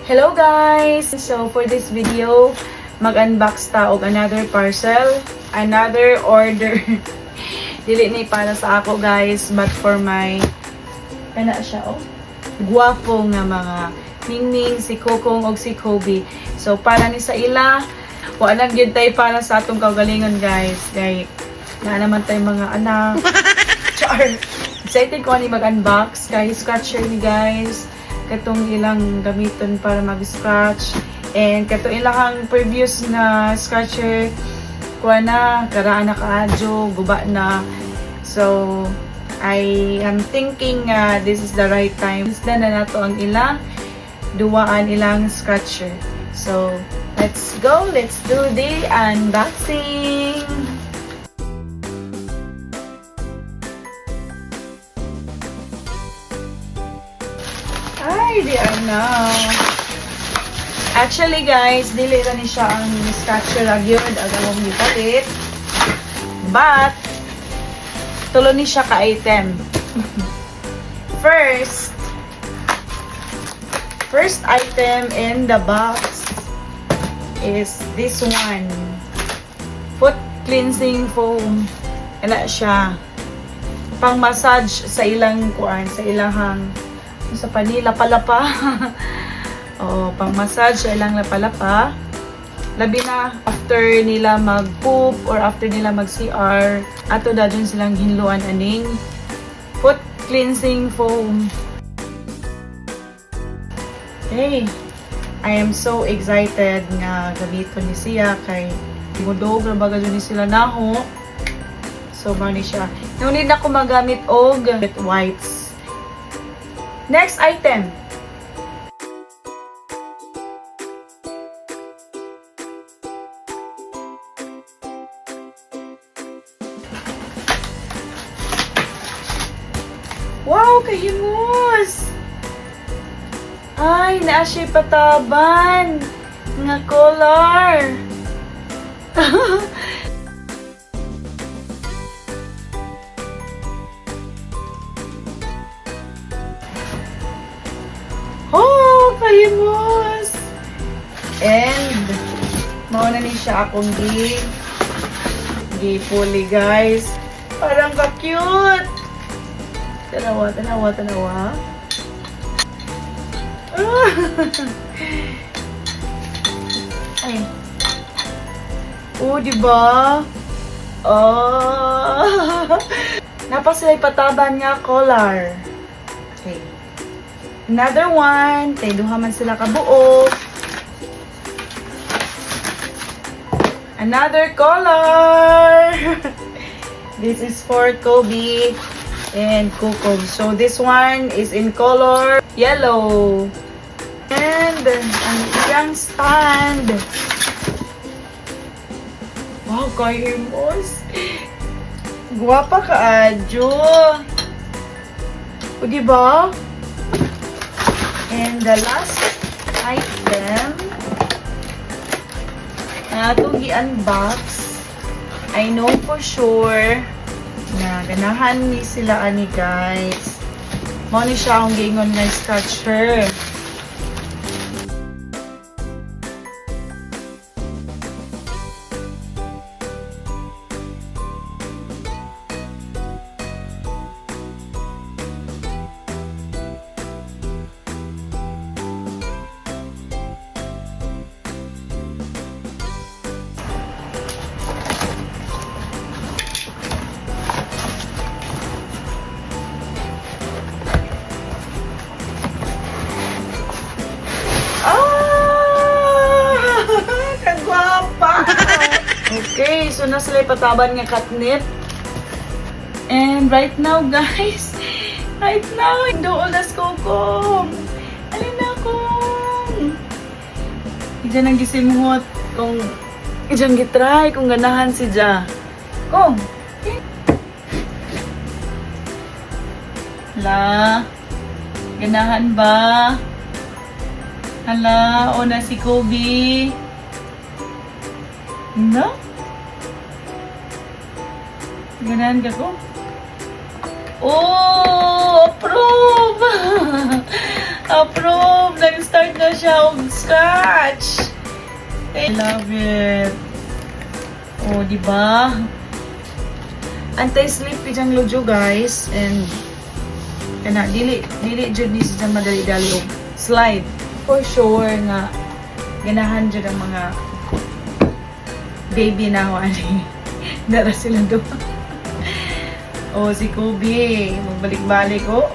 Hello guys! So for this video, mag-unbox ta og another parcel, another order. Dili ni para sa ako guys, but for my kana siya guwapo nga mga Ningning, si Kokong og si Kobe. So para ni sa ila, wala gyud tay para sa atong kaugalingon guys. Kay na naman tay mga anak. Char. Excited ko ani mag-unbox kay scratcher ni guys. Katong ilang gamiton para mag-scratch, and kato ilang previous na scratcher kuha na, karaan na kaadyo, guba na. So I am thinking this is the right time. Isda na nato ang ilang duwaan ilang scratcher. So let's go, let's do the unboxing. Ay, di na. Actually guys, dili ra ni siya ang scratcher agyod agawong gipalit. But tulo ni siya ka item. First item in the box is this one. Foot cleansing foam. Ela siya. Pang massage sa ilang kuan, sa ilahang sa panila palapa. O pang massage sa ilang lapalapa. Labi na after nila mag-poop or after nila mag-CR, ato dadyon silang hinluan aning foot cleansing foam. Hey, I am so excited nga gamiton ni siya kay mudog ra baga ni sila naho. So mani siya. No need na ko magamit og wipes. Next item. Wow, kahimos! Ay, naa siya pataban nga collar. Oh, kahimos! And mauna ni siya akong gipuli guys. Parang ka-cute! Tanawa. Ay. Oh, diba? Oh. Napasilay pataban nga collar. Okay. Another one. Tay duha man sila kabuo. Another collar. This is for Kobe and Kokong. So this one is in color yellow. And ang iyang stand. Wow, kahimos. Guwapa ka, Adjo. O, diba? And the last item na itong i-unbox, I know for sure na ganahan ni sila ani guys. Mao ni siya ang gingon nga scratcher. Okay, so na sila pataban nga catnip. And right now guys, doon las Kokong. Alin na kong. Diyan ang gisimhot kung diyan gitry kung ganahan si Ja. Kong. Hala. Ganahan ba? Hala, o na si Kobe. No? Ganahan ka ko? Oh! Approve! Approve! Nag-start na siya og scratch. I love it. Oh, di ba? Anti-slip itang lojo, guys. And kana dili jud ni sa madali-dali og slide. For sure nga ganahan jud ang mga baby na ho ani. Dara sila do. Oh, si Kobe, magbalik-balik oh.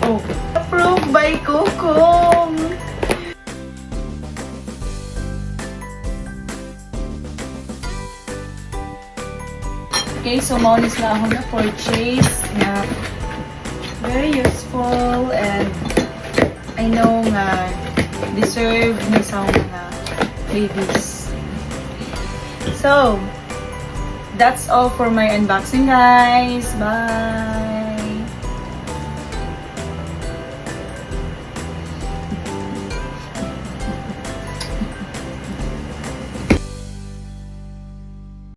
Oh, approved by Kokong. Okay, so maunis na ako na purchase na very useful and I know nga deserve ni sa mga babies. So, that's all for my unboxing, guys. Bye!